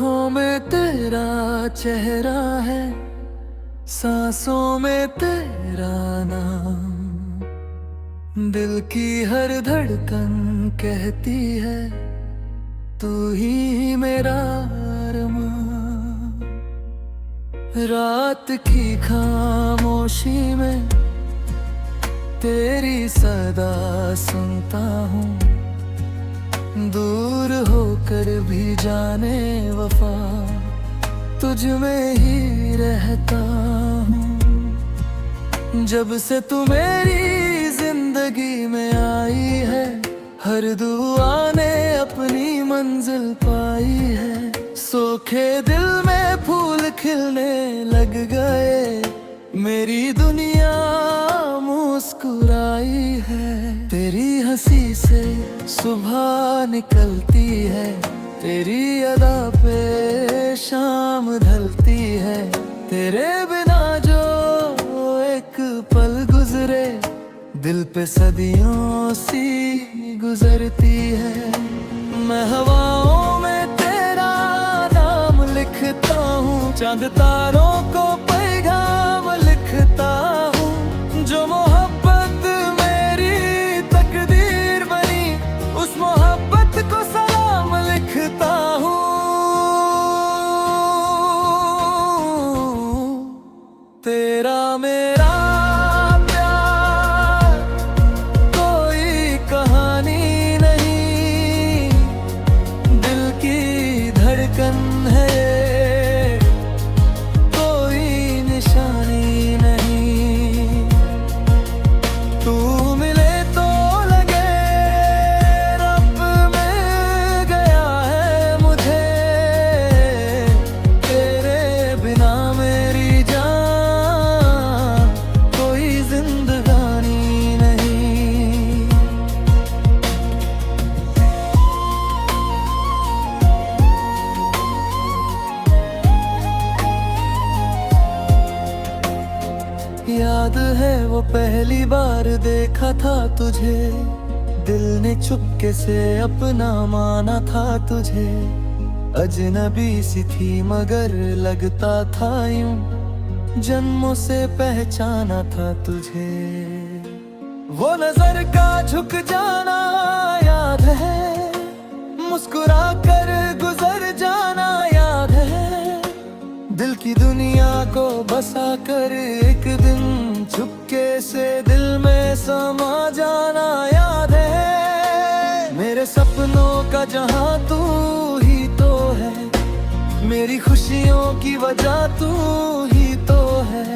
आँखों में तेरा चेहरा है, सांसों में तेरा नाम। दिल की हर धड़कन कहती है तू ही मेरा अरमान। रात की खामोशी में तेरी सदा सुनता हूँ, दूर होकर भी जाने वफा तुझ में ही रहता हूँ। जब से तू मेरी जिंदगी में आई है, हर दुआ ने अपनी मंजिल पाई है। सोखे दिल में फूल खिलने लग गए, मेरी दुनिया मुस्कुराई है। तेरी हंसी से सुबह निकलती है, तेरी अदा पे शाम ढलती है। तेरे बिना जो एक पल गुजरे, दिल पे सदियों सी गुजरती है। मैं हवाओं में तेरा नाम लिखता हूँ, चांद तारों को पैगाम लिखता हूँ। जो मोहब्बत मेरी तकदीर बनी, उस मोहब्बत को सलाम लिखता हूँ। तेरा मेरा प्यार कोई कहानी नहीं, दिल की धड़कन है ये, कोई निशानी नहीं। तू मिले तो लगे रब मिल गया है मुझे, तेरे बिना मेरी जान कोई जिंदगानी नहीं। याद है वो पहली बार देखा था तुझे, दिल ने चुपके से अपना माना था तुझे। अजनबी सी थी मगर लगता था यूं, जन्मों से पहचाना था तुझे। वो नजर का झुक जाना याद है, मुस्कुरा कर गुजर जाना याद है। दिल की दुनिया को बसा कर एक दिन चुपके से दिल में समा जाना याद है। मेरे सपनों का जहां तू ही तो है, मेरी खुशियों की वजह तू ही तो है।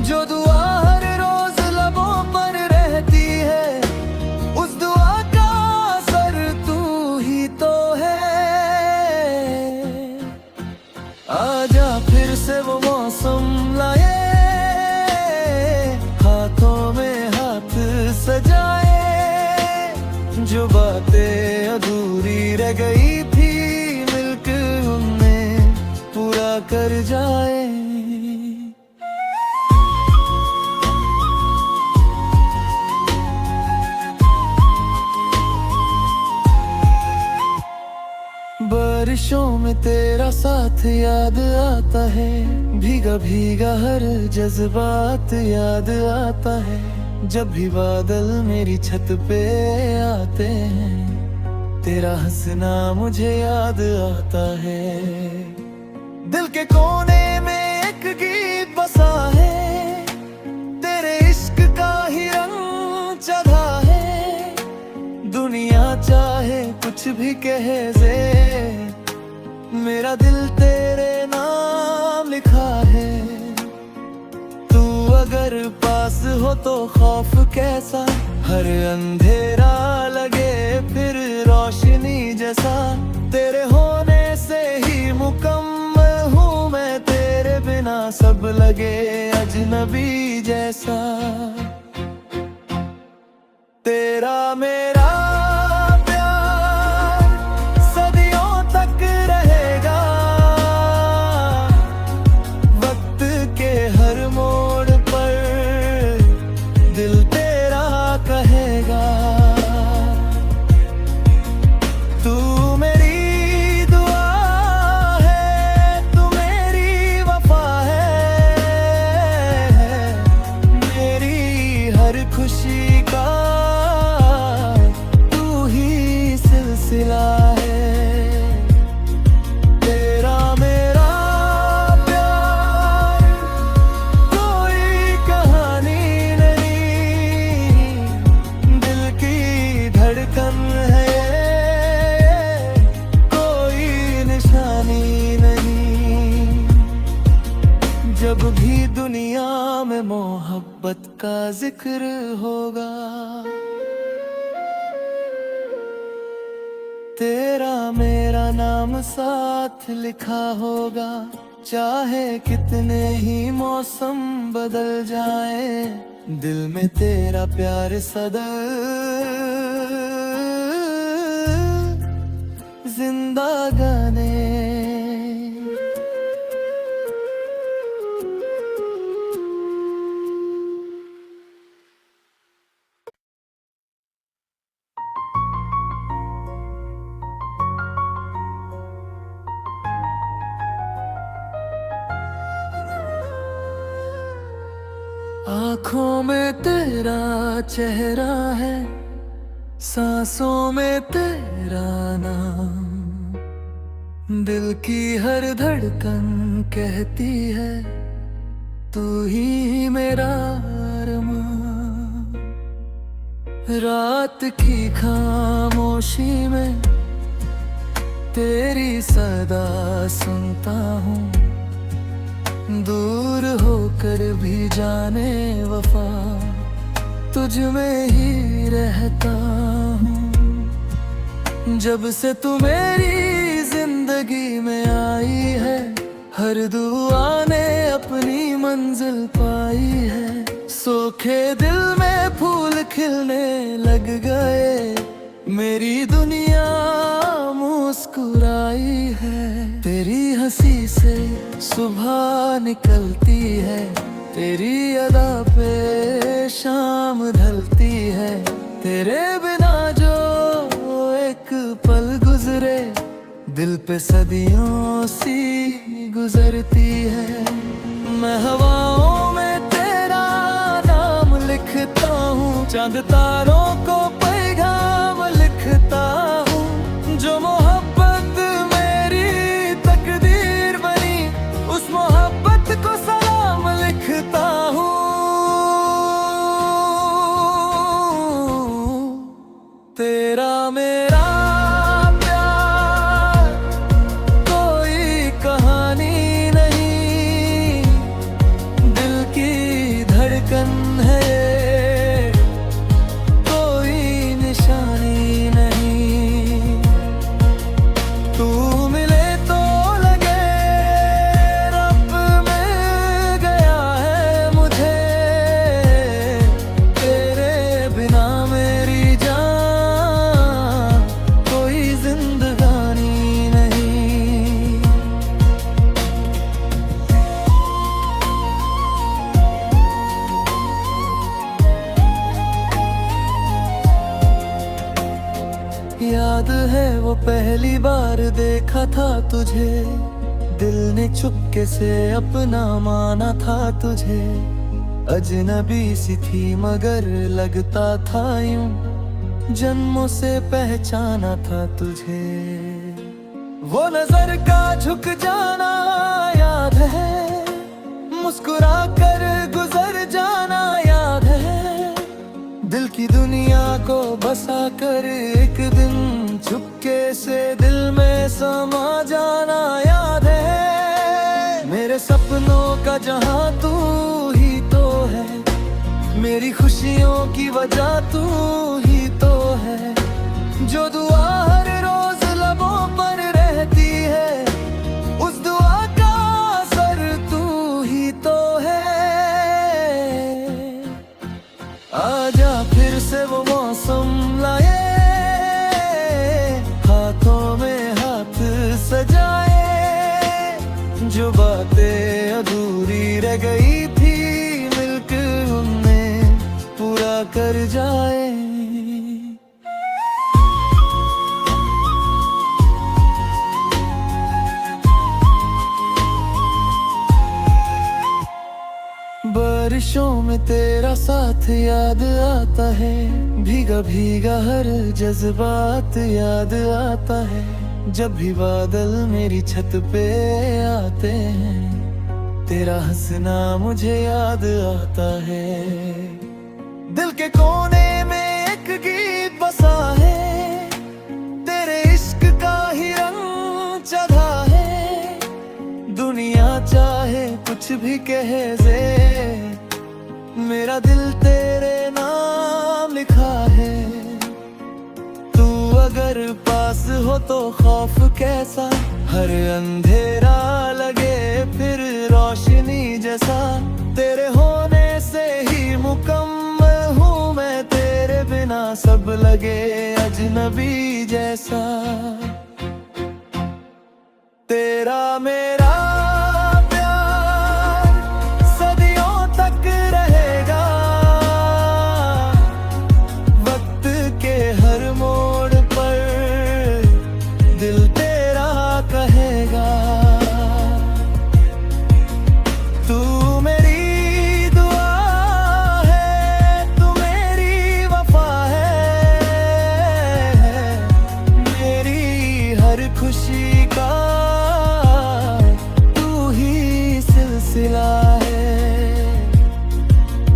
जो दुआ हर रोज लबों पर रहती है, उस दुआ का असर तू ही तो है। आजा फिर से वो मौसम लाए, हाथों में हाथ सजाए। जो बातें अधूरी रह गई थी, मिलकर उन्हें पूरा कर जाए। बारिशों में तेरा साथ याद आता है, भीगा भीगा हर जज्बात याद आता है। जब भी बादल मेरी छत पे आते हैं, तेरा हंसना मुझे याद आता है। दिल के कोने में एक गीत बसा है, तेरे इश्क का ही रंग चढ़ा है। दुनिया चाहे कुछ भी कहे जे, मेरा दिल तेरे नाम लिखा है। तू अगर पास हो तो खौफ कैसा, हर अंधेरा लगे फिर रोशनी जैसा। तेरे होने से ही मुकम्मल हूँ मैं, तेरे बिना सब लगे अजनबी जैसा। तेरा मेरा तू मेरी दुआ जब भी दुनिया में मोहब्बत का जिक्र होगा, तेरा मेरा नाम साथ लिखा होगा। चाहे कितने ही मौसम बदल जाए, दिल में तेरा प्यार सदा जिंदा गाने। आँखों में तेरा चेहरा है, सांसों में तेरा नाम, दिल की हर धड़कन कहती है तू ही मेरा अरमान। रात की खामोशी में तेरी सदा सुनता हूँ, दूर होकर भी जाने वफा तुझ में ही रहता हूँ। जब से तू मेरी जिंदगी में आई है, हर दुआ ने अपनी मंजिल पाई है। सोखे दिल में फूल खिलने लग गए, मेरी दुनिया मुस्कुराई है। तेरी हंसी से सुबह निकलती है, तेरी अदा पे शाम ढलती है। तेरे बिना जो एक पल गुजरे, दिल पे सदियों सी गुजरती है। मैं हवाओं में तेरा नाम लिखता हूँ, चांद तारों को पैगाम लिखता हूँ। जो मोहब्बत मेरी तकदीर बनी, उस मोहब्बत को सलाम लिखता हूँ। तेरा मेरा प्यार कोई कहानी नहीं, दिल की धड़कन है, कोई निशानी नहीं। तू मिले तो लगे रब मिल गया है मुझे, तेरे बिना मेरी जान कोई जिंदगानी नहीं। याद है वो पहली बार देखा था तुझे, दिल ने चुपके से अपना माना था तुझे। अजनबी सी थी मगर लगता था यूं, जन्मों से पहचाना था तुझे। वो नजर का झुक जाना याद है, मुस्कुरा कर गुजर जाना याद है। दिल की दुनिया को बसा कर एक दिन चुपके से दिल में समा जाना याद है। मेरे सपनों का जहां तू ही तो है, मेरी खुशियों की वजह तू ही तो है। जो दुआ हर रोज लबों पर रहती है, उस दुआ का असर तू ही तो है। आजा फिर से वो मौसम लाए, हाथों में हाथ सजाए। जो बातें अधूरी रह गई थी, मिलकर उन्हें पूरा कर जाए। बारिशों में तेरा साथ याद आता है, भीगा भीगा हर जज्बात याद आता है। जब भी बादल मेरी छत पे आते हैं, तेरा हंसना मुझे याद आता है। दिल के कोने में एक गीत बसा है, तेरे इश्क का ही रंग चढ़ा है। दुनिया चाहे कुछ भी कहे जे, मेरा दिल तेरे नाम लिखा है। तू अगर पास हो तो खौफ कैसा, हर अंधेरा लगे फिर रोशनी जैसा। तेरे होने से ही मुकम्मल हूँ मैं, तेरे बिना सब लगे अजनबी जैसा। तेरा मेरा प्यार सदियों तक रहेगा, वक्त के हर मोड़ पर दिल तेरा कहेगा। तू मेरी दुआ है, तू मेरी वफा है, मेरी हर खुशी का सिला है।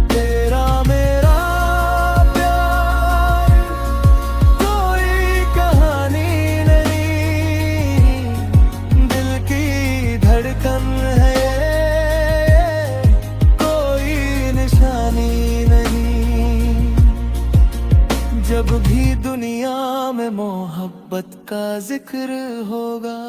तेरा मेरा प्यार कोई कहानी नहीं, दिल की धड़कन है, कोई निशानी नहीं। जब भी दुनिया में मोहब्बत का जिक्र होगा,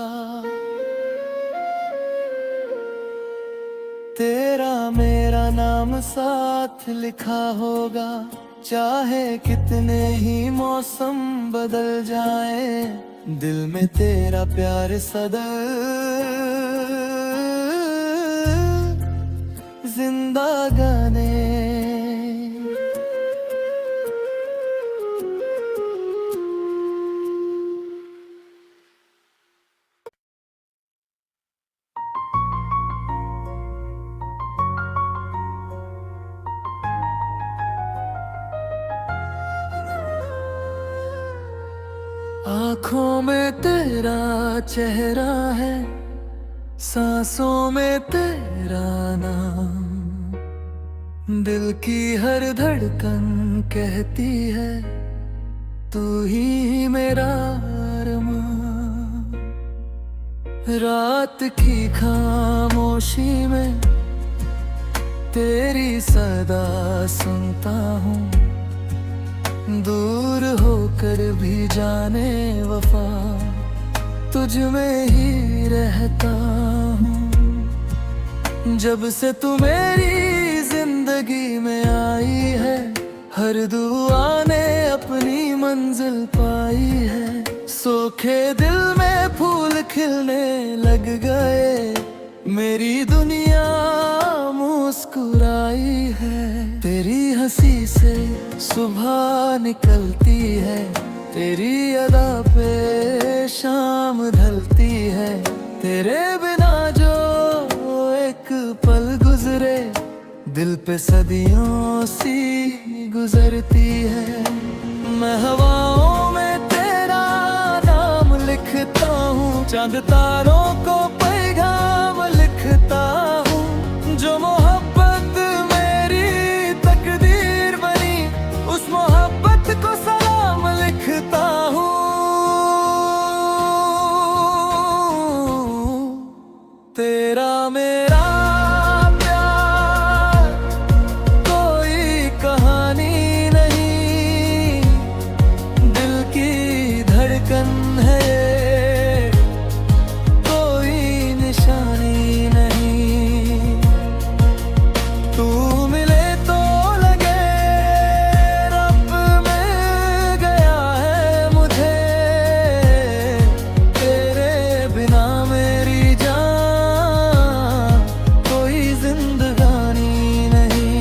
तेरा मेरा नाम साथ लिखा होगा। चाहे कितने ही मौसम बदल जाए, दिल में तेरा प्यार सदा जिंदा गाने। आँखों में तेरा चेहरा है, सांसों में तेरा नाम, दिल की हर धड़कन कहती है तू ही मेरा अरमान। रात की खामोशी में तेरी सदा सुनता हूँ, दूर होकर भी जाने वफा तुझ में ही रहता हूँ। जब से तू मेरी जिंदगी में आई है, हर दुआ ने अपनी मंजिल पाई है। सूखे दिल में फूल खिलने लग गए, मेरी दुनिया मुस्कुराई है। तेरी हंसी से सुबह निकलती है, तेरी अदा पे शाम ढलती है। तेरे बिना जो एक पल गुजरे, दिल पे सदियों सी गुजरती है। मैं हवाओं में तेरा नाम लिखता हूँ, चांद तारों को पैगाम लिखता हूँ। जो मोहब्बत मेरी तकदीर बनी, उस मोहब्बत को सलाम लिखता हूँ। तेरा मेरा प्यार कोई कहानी नहीं, दिल की धड़कन है, कोई निशानी नहीं। तू मिले तो लगे रब मिल गया है मुझे, तेरे बिना मेरी जान कोई जिंदगानी नहीं।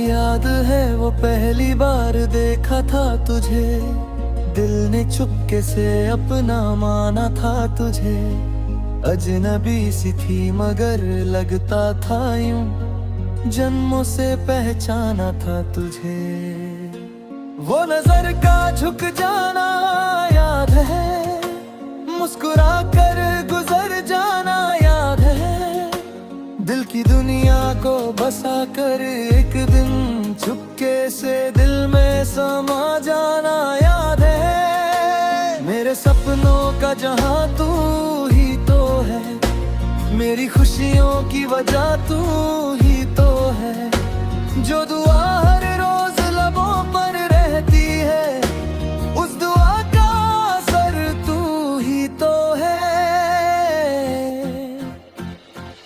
याद है वो पहली बार देखा था तुझे, दिल ने चुपके से अपना माना था तुझे। अजनबी सी थी मगर लगता था यूं, जन्मों से पहचाना था तुझे। वो नजर का झुक जाना याद है, मुस्कुरा कर गुजर जाना याद है। दिल कि दुनिया को बसा कर एक दिन चुपके से दिल में समा जाना याद है। मेरे सपनों का जहां तू ही तो है, मेरी खुशियों की वजह तू ही तो है। जो दुआ हर रोज लबों पर रहती है, उस दुआ का असर तू ही तो है।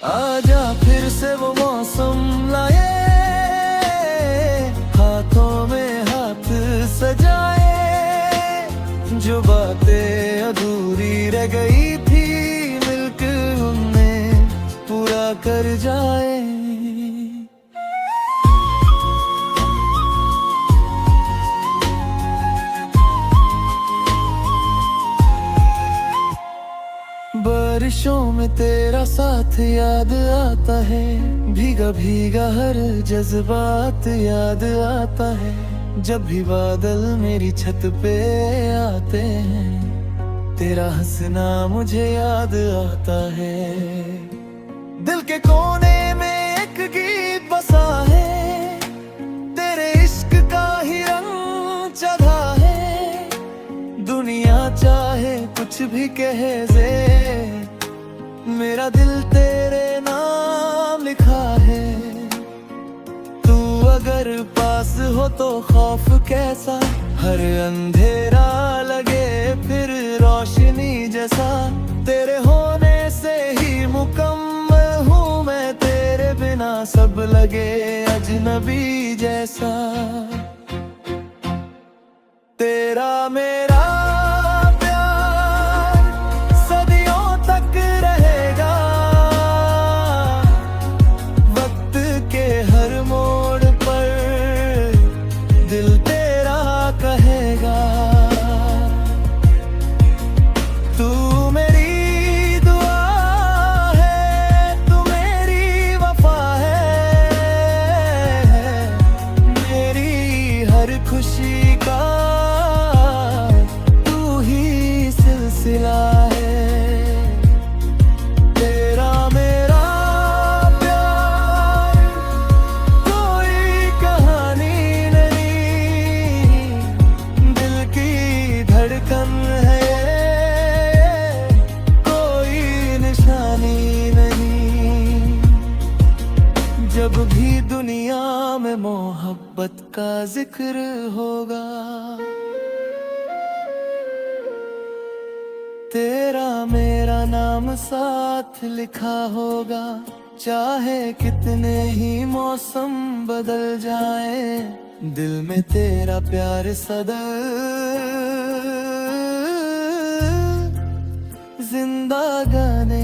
आजा फिर से वो मौसम लाए, हाथों में हाथ सजाए, जो बातें अधूरी रह गई थी मिलकर उन्हें पूरा कर जाए। बारिशों में तेरा साथ याद आता है, भीगा भीगा हर जज्बात याद आता है। जब भी बादल मेरी छत पे आते हैं, तेरा हंसना मुझे याद आता है। दिल के कोने में एक गीत बसा है, तेरे इश्क का ही रंग चढ़ा है। दुनिया चाहे कुछ भी कहे जे, मेरा दिल तेरे नाम लिखा है। तू अगर पास हो तो खौफ कैसा, हर अंधेरा लगे फिर रोशनी जैसा। तेरे होने से ही मुकम्मल हूँ मैं, तेरे बिना सब लगे अजनबी जैसा। तेरा मेरा खुशी का तू ही सिलसिला है। तेरा मेरा प्यार कोई कहानी नहीं, दिल की धड़कन है, कोई निशानी नहीं। जब भी दुनिया में मोहब्बत का जिक्र होगा, तेरा मेरा नाम साथ लिखा होगा। चाहे कितने ही मौसम बदल जाए, दिल में तेरा प्यार सदा जिंदा गाने।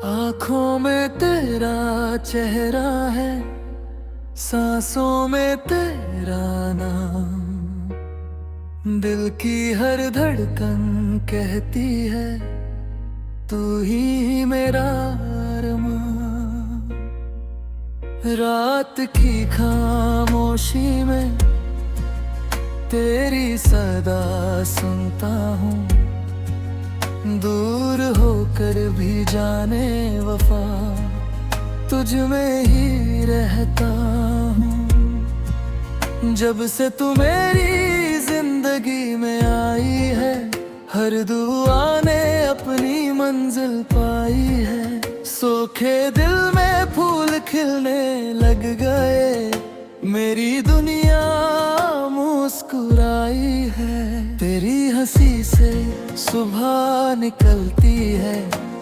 आँखों में तेरा चेहरा है, सांसों में तेरा नाम। दिल की हर धड़कन कहती है, तू ही मेरा अरमान। रात की खामोशी में तेरी सदा सुनता हूँ, दूर होकर भी जाने वफा तुझ में ही रहता हूँ। जब से तू मेरी जिंदगी में आई है, हर दुआ ने अपनी मंजिल पाई है। सोखे दिल में फूल खिलने लग गए, मेरी दुनिया मुस्कुराई है। तेरी हंसी से सुबह निकलती है,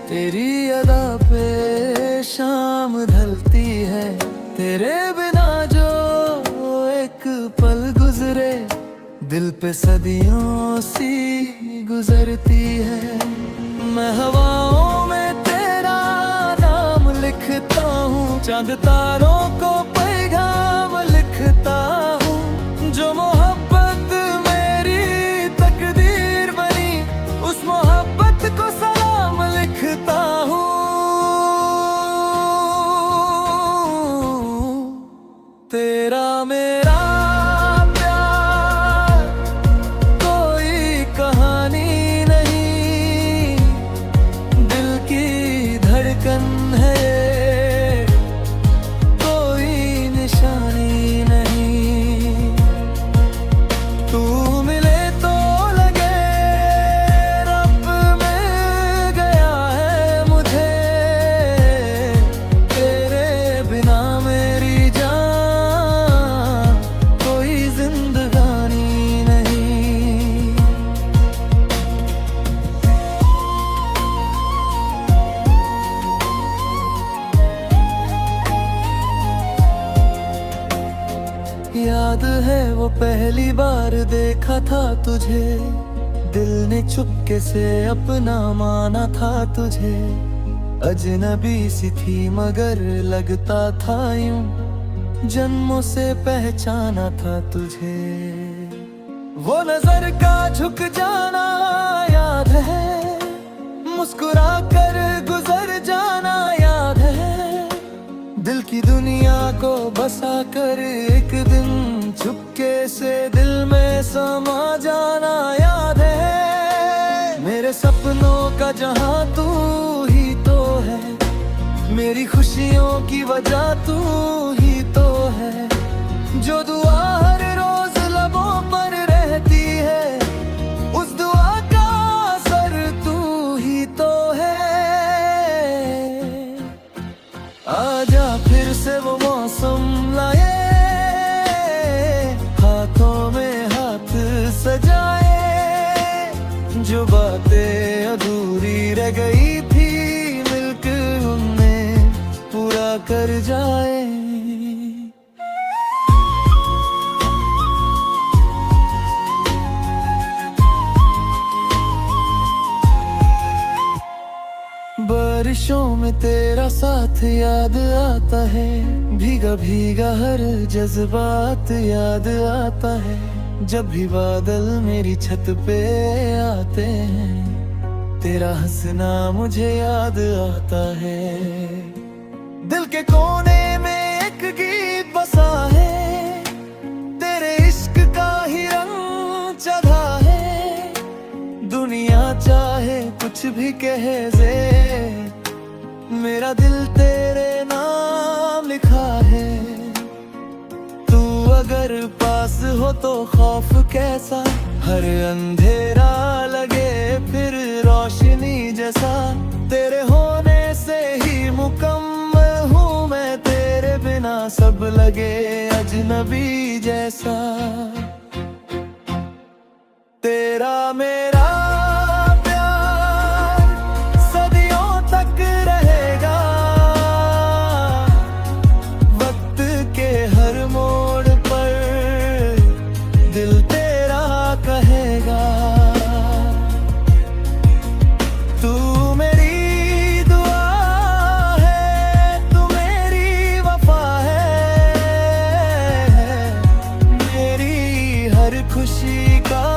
तेरी अदा पे शाम ढलती है। तेरे बिना जो एक पल गुजरे, दिल पे सदियों सी गुजरती है। मैं हवाओं में तेरा नाम लिखता हूँ, चांद तारों को पैगाम लिखता हूँ। जो मोहब्बत मेरी तकदीर बनी, उस मोहब्बत वो पहली बार देखा था तुझे, दिल ने चुपके से अपना माना था तुझे। अजनबी सी थी मगर लगता था यूं, जन्मों से पहचाना था तुझे। वो नजर का झुक जाना याद है, मुस्कुरा कर गुजर जाना याद है। दिल की दुनिया को बसा कर एक दिन चुपके से दिल में समा जाना याद है। मेरे सपनों का जहां तू ही तो है, मेरी खुशियों की वजह तू ही तो है। जो दुआ हर रोज लबों पर रहती है, उस दुआ का असर तू ही तो है। आजा फिर से वो मौसम लाए, हाथों में हाथ सजाए। जो बातें अधूरी रह गई थी, मिलकर उन्हें पूरा कर जाए। बारिशों में तेरा साथ याद आता है, भीगा भीगा हर जज्बात याद आता है। जब भी बादल मेरी छत पे आते हैं, तेरा हंसना मुझे याद आता है। दिल के कोने में एक गीत बसा है, तेरे इश्क का ही रंग चढ़ा है। दुनिया चाहे कुछ भी कहे जे, मेरा दिल तेरे नाम लिखा है। तू अगर पास हो तो खौफ कैसा, हर अंधेरा लगे फिर रोशनी जैसा। तेरे होने से ही मुकम्मल हूँ मैं, तेरे बिना सब लगे अजनबी जैसा। तेरा मेरा खुशी का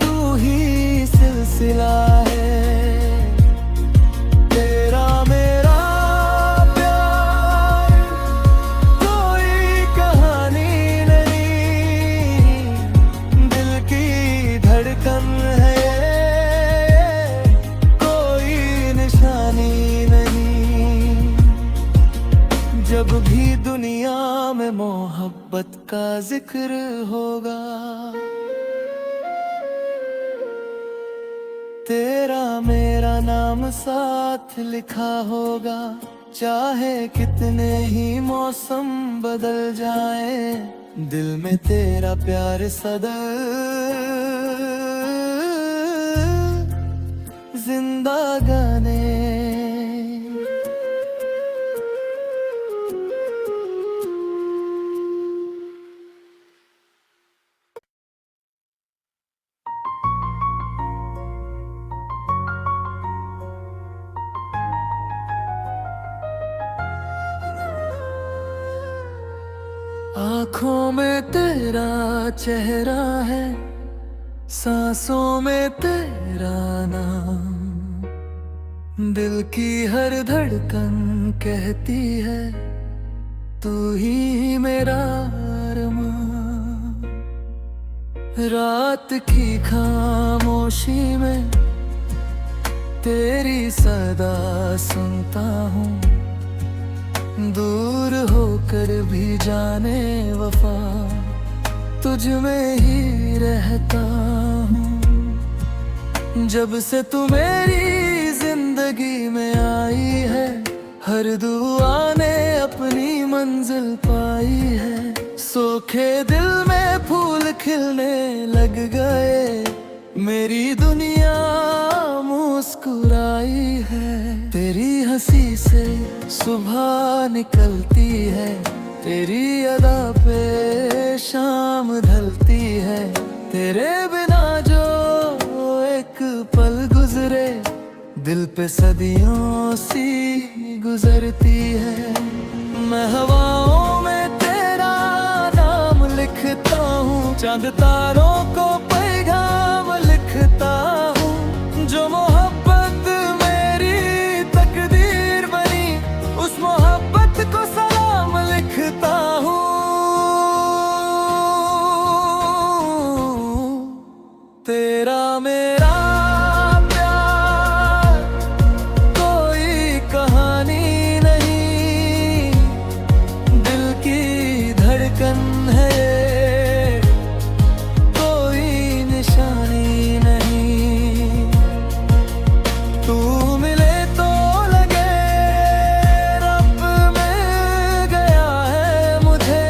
तू ही सिलसिला है। तेरा मेरा प्यार कोई कहानी नहीं, दिल की धड़कन है, कोई निशानी नहीं। जब भी दुनिया में मोहब्बत का जिक्र होगा, तेरा मेरा नाम साथ लिखा होगा। चाहे कितने ही मौसम बदल जाए, दिल में तेरा प्यार सदा जिंदा गाने। आँखों में तेरा चेहरा है, सांसों में तेरा नाम। दिल की हर धड़कन कहती है, तू ही मेरा अरमान। रात की खामोशी में तेरी सदा सुनता हूँ, दूर होकर भी जाने वफा तुझ में ही रहता हूँ। जब से तू मेरी जिंदगी में आई है, हर दुआ ने अपनी मंजिल पाई है। सूखे दिल में फूल खिलने लग गए, मेरी दुनिया मुस्कुराई है। तेरी हंसी से सुबह निकलती है, तेरी अदा पे शाम ढलती है, तेरे बिना जो एक पल गुजरे दिल पे सदियों सी गुजरती है। मैं हवाओं में तेरा नाम लिखता हूँ, चांद तारों को पैगाम लिखता हूँ। जो मोहब्बत मेरी तकदीर बनी, उस मोहब्बत को सलाम लिखता हूँ। तेरा मेरा प्यार कोई कहानी नहीं, दिल की धड़कन है, कोई निशानी नहीं। तू मिले तो लगे रब मिल गया है मुझे,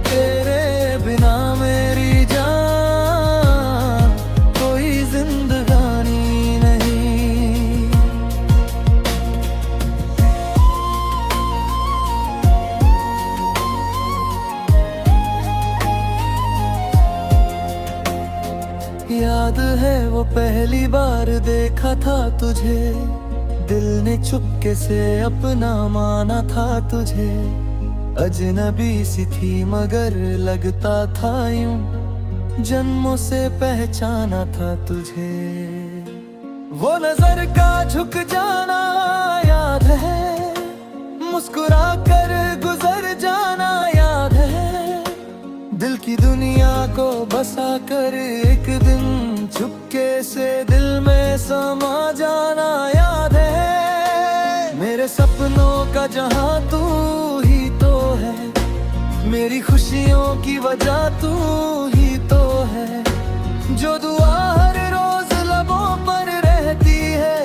तेरे बिना मेरी जान कोई जिंदगानी नहीं। याद है वो पहली बार देखा था तुझे, दिल ने चुपके से अपना माना था तुझे। अजनबी सी थी मगर लगता था यूं, जन्मों से पहचाना था तुझे। वो नजर का झुक जाना याद है, मुस्कुरा कर गुजर जाना याद है। दिल की दुनिया को बसा कर एक दिन चुपके से दिल में समा जाना याद है। मेरे सपनों का जहां तू ही तो है, मेरी खुशियों की वजह तू ही तो है। जो दुआ हर रोज लबों पर रहती है,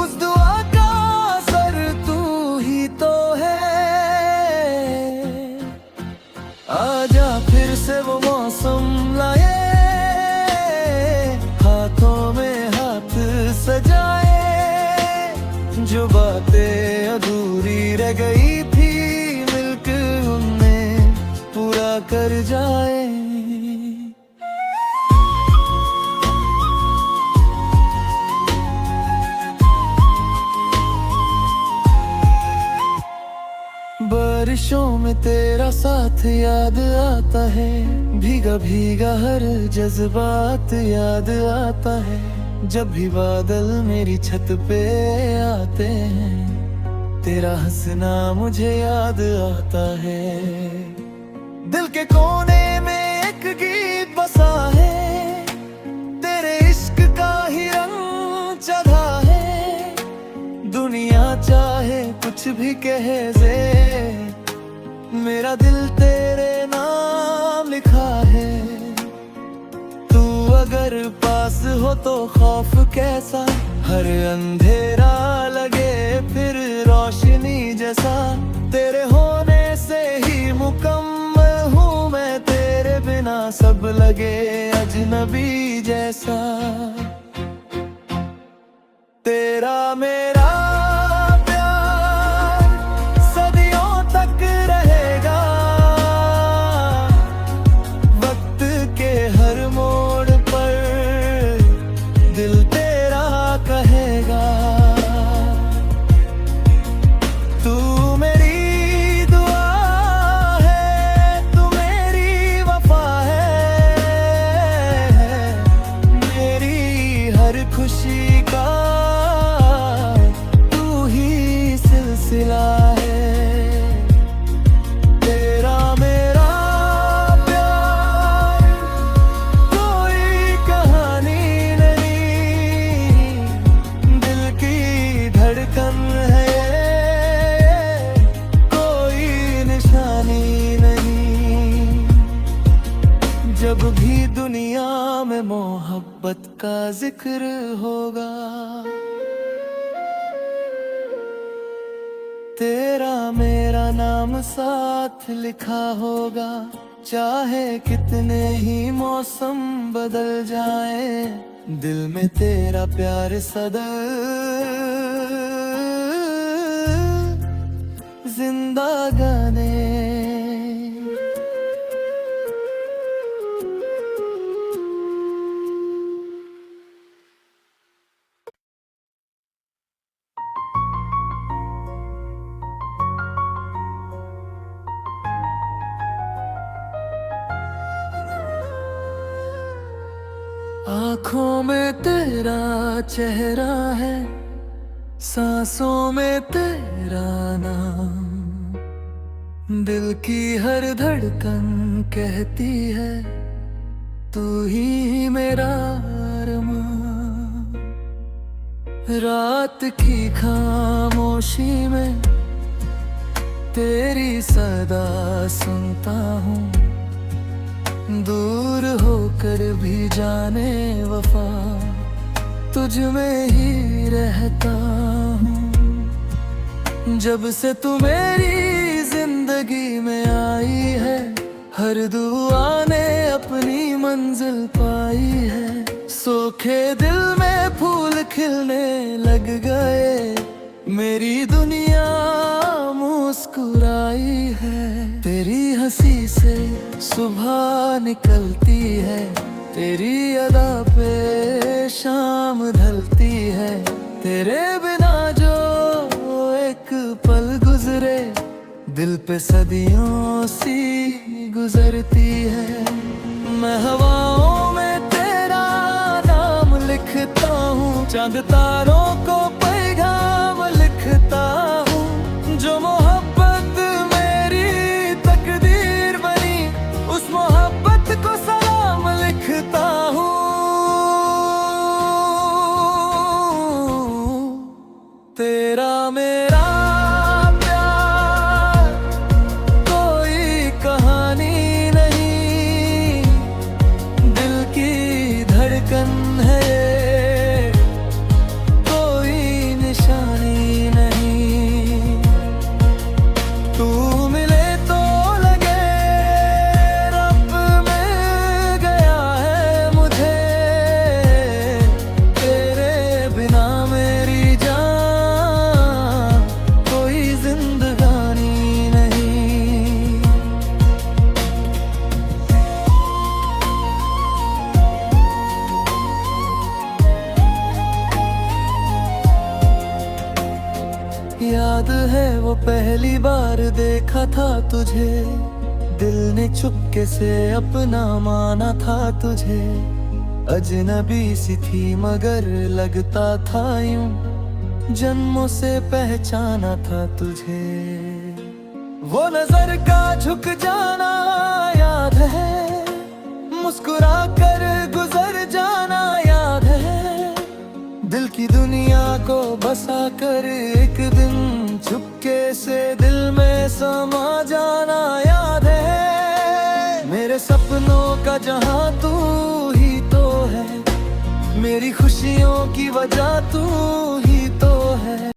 उस दुआ का असर तू ही तो है। आजा फिर से वो मौसम लाए, हाथों में हाथ सजाए। जो बातें अधूरी रह गई थी, मिलकर उन्हें पूरा कर जाए। बारिशों में तेरा साथ याद आता है, भीगा भीगा हर जज्बात याद आता है। जब भी बादल मेरी छत पे आते हैं, तेरा हंसना मुझे याद आता है। दिल के कोने में एक गीत बसा है, तेरे इश्क का ही रंग चढ़ा है। दुनिया चाहे कुछ भी कहे जे, मेरा दिल तेरे नाम लिखा है। तू अगर पास हो तो खौफ कैसा, हर अंधेरा लगे फिर रोशनी जैसा। तेरे होने से ही मुकम्मल हूँ मैं, तेरे बिना सब लगे अजनबी जैसा। तेरा मेरा खुशी का तू ही सिलसिला है। तेरा मेरा प्यार कोई कहानी नहीं, दिल की धड़कन है, कोई निशानी नहीं। जब भी दुनिया में मोहब्बत का जिक्र होगा, तेरा मेरा नाम साथ लिखा होगा। चाहे कितने ही मौसम बदल जाए, दिल में तेरा प्यार सदा जिंदा जिंदा गाने। आँखों में तेरा चेहरा है, सांसों में तेरा नाम, दिल की हर धड़कन कहती है तू ही मेरा अरमान। रात की खामोशी में तेरी सदा सुनता हूँ, दूर होकर भी जाने वफा तुझ में ही रहता हूँ। जब से तू मेरी जिंदगी में आई है, हर दुआ ने अपनी मंजिल पाई है। सोखे दिल में फूल खिलने लग गए, मेरी दुनिया मुस्कुराई है। तेरी हंसी से सुबह निकलती है, तेरी अदा पे शाम ढलती है। तेरे बिना जो एक पल गुजरे, दिल पे सदियों सी गुजरती है। मैं हवाओं में तेरा नाम लिखता हूँ, चांद तारों को पैगाम लिखता हूँ। जो मोहब्बत मेरी तकदीर बनी, उस मोहब्बत को सलाम लिखता हूँ। तेरा मेरा प्यार कोई कहानी नहीं, दिल की धड़कन है ये, कोई निशानी नहीं। तू मिले तो लगे रब मिल गया है मुझे, तेरे बिना मेरी जान कोई जिंदगानी नहीं। याद है वो पहली बार देखा था तुझे, दिल ने चुपके से अपना माना था तुझे। अजनबी सी थी मगर लगता था यूं, जन्मों से पहचाना था तुझे। वो नजर का झुक जाना याद है, मुस्कुरा कर गुजर जाना याद है। दिल की दुनिया को बसा कर एक दिन चुपके से दिल में समा जाना याद है। मेरे सपनों का जहां तू ही तो है, मेरी खुशियों की वजह तू ही तो है।